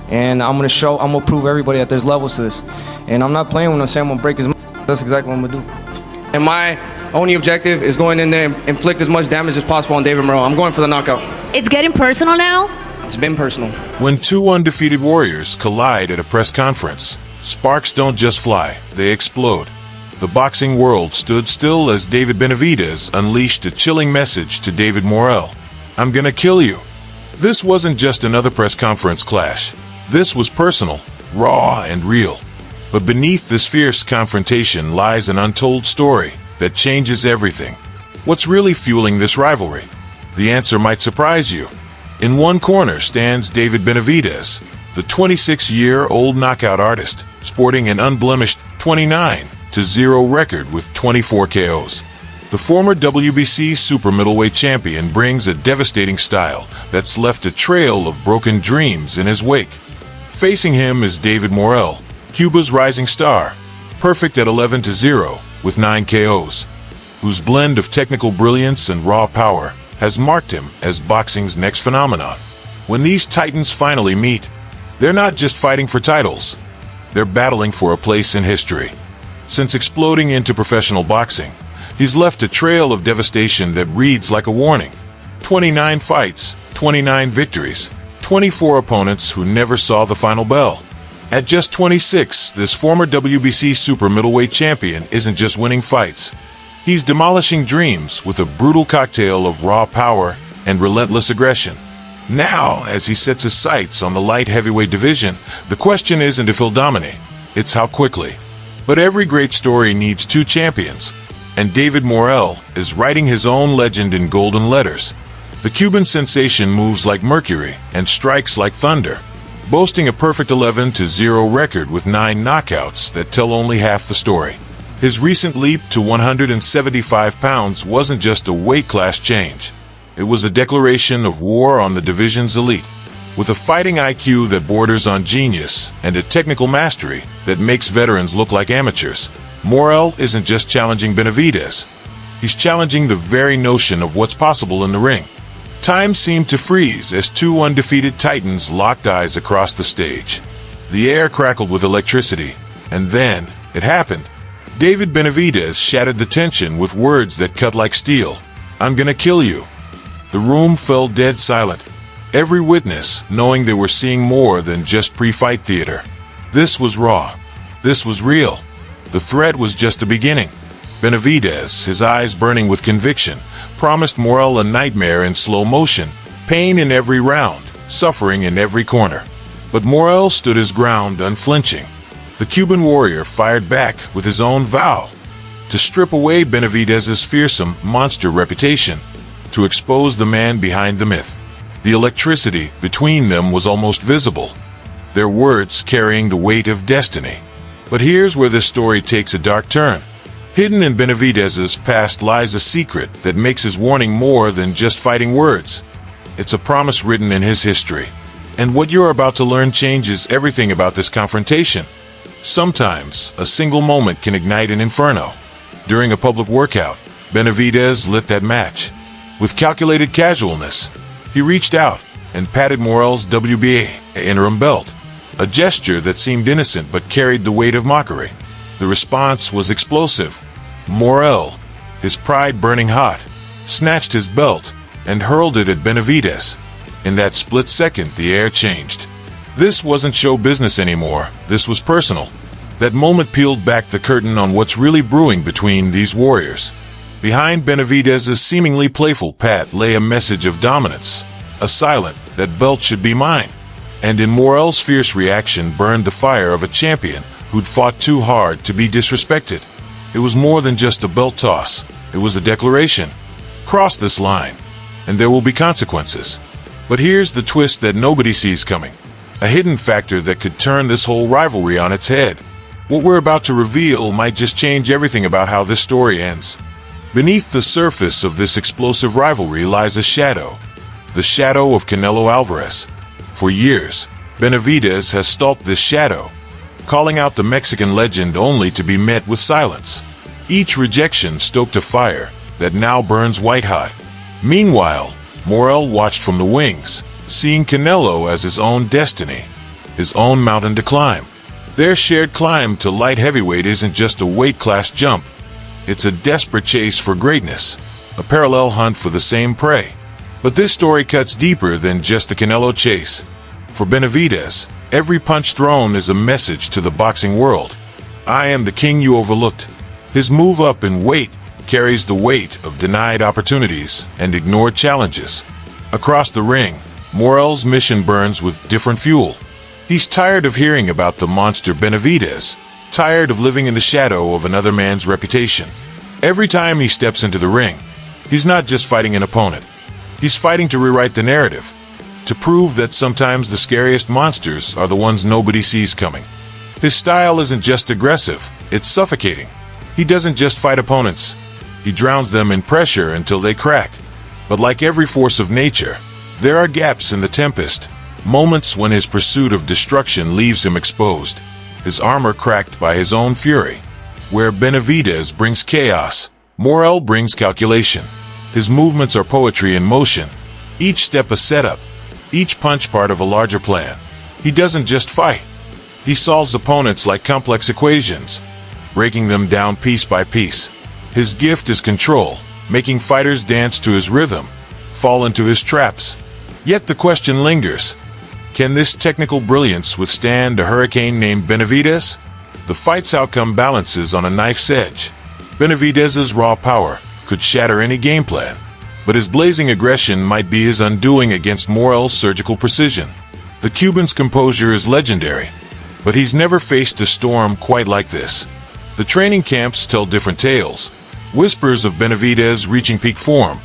And I'm gonna prove everybody that there's levels to this. And I'm not playing when I say I'm gonna break his That's exactly what I'm gonna do. And my only objective is going in there and inflict as much damage as possible on David Morrell. I'm going for the knockout. It's getting personal now? It's been personal. When two undefeated warriors collide at a press conference, sparks don't just fly, they explode. The boxing world stood still as David Benavidez unleashed a chilling message to David Morrell. I'm gonna kill you. This wasn't just another press conference clash. This was personal, raw, and real. But beneath this fierce confrontation lies an untold story that changes everything. What's really fueling this rivalry? The answer might surprise you. In one corner stands David Benavidez, the 26-year-old knockout artist, sporting an unblemished 29-0 record with 24 KOs. The former WBC super middleweight champion brings a devastating style that's left a trail of broken dreams in his wake. Facing him is David Morrell, Cuba's rising star, perfect at 11-0 with 9 KOs, whose blend of technical brilliance and raw power has marked him as boxing's next phenomenon. When these titans finally meet, they're not just fighting for titles, they're battling for a place in history. Since exploding into professional boxing, he's left a trail of devastation that reads like a warning. 29 fights, 29 victories, 24 opponents who never saw the final bell. At just 26, this former WBC super middleweight champion isn't just winning fights. He's demolishing dreams with a brutal cocktail of raw power and relentless aggression. Now, as he sets his sights on the light heavyweight division, the question isn't if he'll dominate, it's how quickly. But every great story needs two champions, and David Morrell is writing his own legend in golden letters. The Cuban sensation moves like mercury and strikes like thunder, boasting a perfect 11-0 record with 9 knockouts that tell only half the story. His recent leap to 175 pounds wasn't just a weight class change. It was a declaration of war on the division's elite. With a fighting IQ that borders on genius and a technical mastery that makes veterans look like amateurs, Morrell isn't just challenging Benavidez. He's challenging the very notion of what's possible in the ring. Time seemed to freeze as two undefeated titans locked eyes across the stage. The air crackled with electricity, and then it happened. David Benavidez shattered the tension with words that cut like steel. I'm gonna kill you. The room fell dead silent, every witness knowing they were seeing more than just pre-fight theater. This was raw. This was real. The threat was just the beginning. Benavidez, his eyes burning with conviction, promised Morrell a nightmare in slow motion, pain in every round, suffering in every corner. But Morrell stood his ground unflinching. The Cuban warrior fired back with his own vow to strip away Benavidez's fearsome monster reputation, to expose the man behind the myth. The electricity between them was almost visible, their words carrying the weight of destiny. But here's where this story takes a dark turn. Hidden in Benavidez's past lies a secret that makes his warning more than just fighting words. It's a promise written in his history. And what you're about to learn changes everything about this confrontation. Sometimes, a single moment can ignite an inferno. During a public workout, Benavidez lit that match. With calculated casualness, he reached out and patted Morrell's WBA interim belt, a gesture that seemed innocent but carried the weight of mockery. The response was explosive. Morrell, his pride burning hot, snatched his belt and hurled it at Benavidez. In that split second, the air changed. This wasn't show business anymore, this was personal. That moment peeled back the curtain on what's really brewing between these warriors. Behind Benavidez's seemingly playful pat lay a message of dominance, a silent, that belt should be mine. And in Morrell's fierce reaction burned the fire of a champion who'd fought too hard to be disrespected. It was more than just a belt toss, it was a declaration. Cross this line, and there will be consequences. But here's the twist that nobody sees coming. A hidden factor that could turn this whole rivalry on its head. What we're about to reveal might just change everything about how this story ends. Beneath the surface of this explosive rivalry lies a shadow. The shadow of Canelo Alvarez. For years, Benavidez has stalked this shadow, calling out the Mexican legend only to be met with silence. Each rejection stoked a fire that now burns white-hot. Meanwhile, Morrell watched from the wings, seeing Canelo as his own destiny. his own mountain to climb. Their shared climb to light heavyweight isn't just a weight class jump. It's a desperate chase for greatness, a parallel hunt for the same prey. But this story cuts deeper than just the Canelo chase. For Benavidez, every punch thrown is a message to the boxing world. I am the king you overlooked. His move up in weight carries the weight of denied opportunities and ignored challenges. Across the ring, Morrel's mission burns with different fuel. He's tired of hearing about the monster Benavidez, tired of living in the shadow of another man's reputation. Every time he steps into the ring, he's not just fighting an opponent. He's fighting to rewrite the narrative, to prove that sometimes the scariest monsters are the ones nobody sees coming. His style isn't just aggressive, it's suffocating. He doesn't just fight opponents. He drowns them in pressure until they crack. But like every force of nature, there are gaps in the tempest, moments when his pursuit of destruction leaves him exposed, his armor cracked by his own fury. Where Benavidez brings chaos, Morrel brings calculation. His movements are poetry in motion, each step a setup, each punch part of a larger plan. He doesn't just fight. He solves opponents like complex equations, breaking them down piece by piece. His gift is control, making fighters dance to his rhythm, fall into his traps. Yet the question lingers. Can this technical brilliance withstand a hurricane named Benavidez? The fight's outcome balances on a knife's edge. Benavidez's raw power could shatter any game plan, but his blazing aggression might be his undoing against Morrel's surgical precision. The Cuban's composure is legendary, but he's never faced a storm quite like this. The training camps tell different tales. Whispers of Benavidez reaching peak form,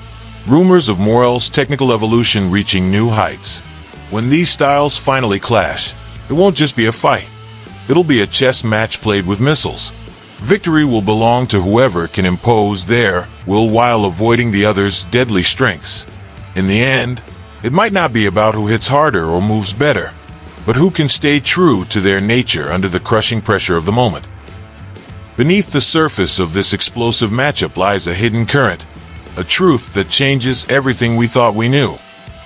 rumors of Morrel's technical evolution reaching new heights. When these styles finally clash, it won't just be a fight. It'll be a chess match played with missiles. Victory will belong to whoever can impose their will while avoiding the other's deadly strengths. In the end, it might not be about who hits harder or moves better, but who can stay true to their nature under the crushing pressure of the moment. Beneath the surface of this explosive matchup lies a hidden current, a truth that changes everything we thought we knew.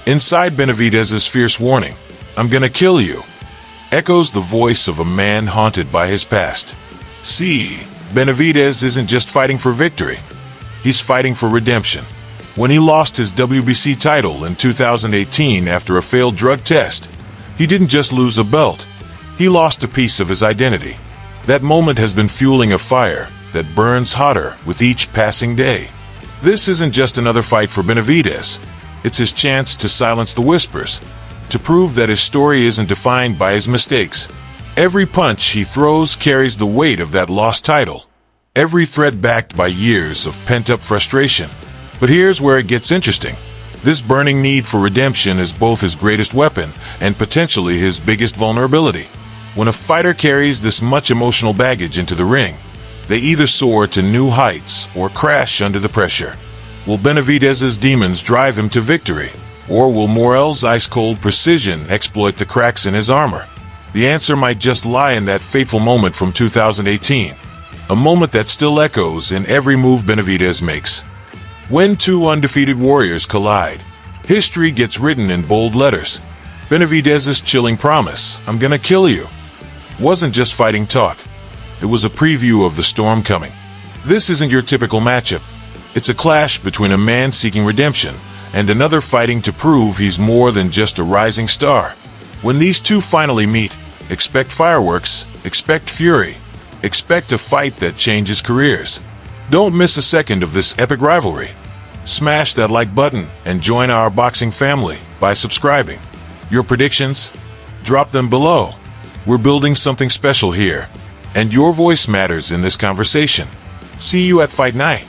Inside Benavidez's fierce warning, "I'm gonna kill you," echoes the voice of a man haunted by his past. See, Benavidez isn't just fighting for victory. He's fighting for redemption. When he lost his WBC title in 2018 after a failed drug test, he didn't just lose a belt. He lost a piece of his identity. That moment has been fueling a fire that burns hotter with each passing day. This isn't just another fight for Benavidez. It's his chance to silence the whispers, to prove that his story isn't defined by his mistakes. Every punch he throws carries the weight of that lost title, every threat backed by years of pent-up frustration. But here's where it gets interesting. This burning need for redemption is both his greatest weapon and potentially his biggest vulnerability. When a fighter carries this much emotional baggage into the ring, they either soar to new heights or crash under the pressure. Will Benavidez's demons drive him to victory, or will Morrel's ice-cold precision exploit the cracks in his armor? The answer might just lie in that fateful moment from 2018, a moment that still echoes in every move Benavidez makes. When two undefeated warriors collide, history gets written in bold letters. Benavidez's chilling promise, "I'm gonna kill you," wasn't just fighting talk. It was a preview of the storm coming. This isn't your typical matchup. It's a clash between a man seeking redemption and another fighting to prove he's more than just a rising star. When these two finally meet, expect fireworks, expect fury, expect a fight that changes careers. Don't miss a second of this epic rivalry. Smash that like button and join our boxing family by subscribing. Your predictions? Drop them below. We're building something special here, and your voice matters in this conversation. See you at Fight Night.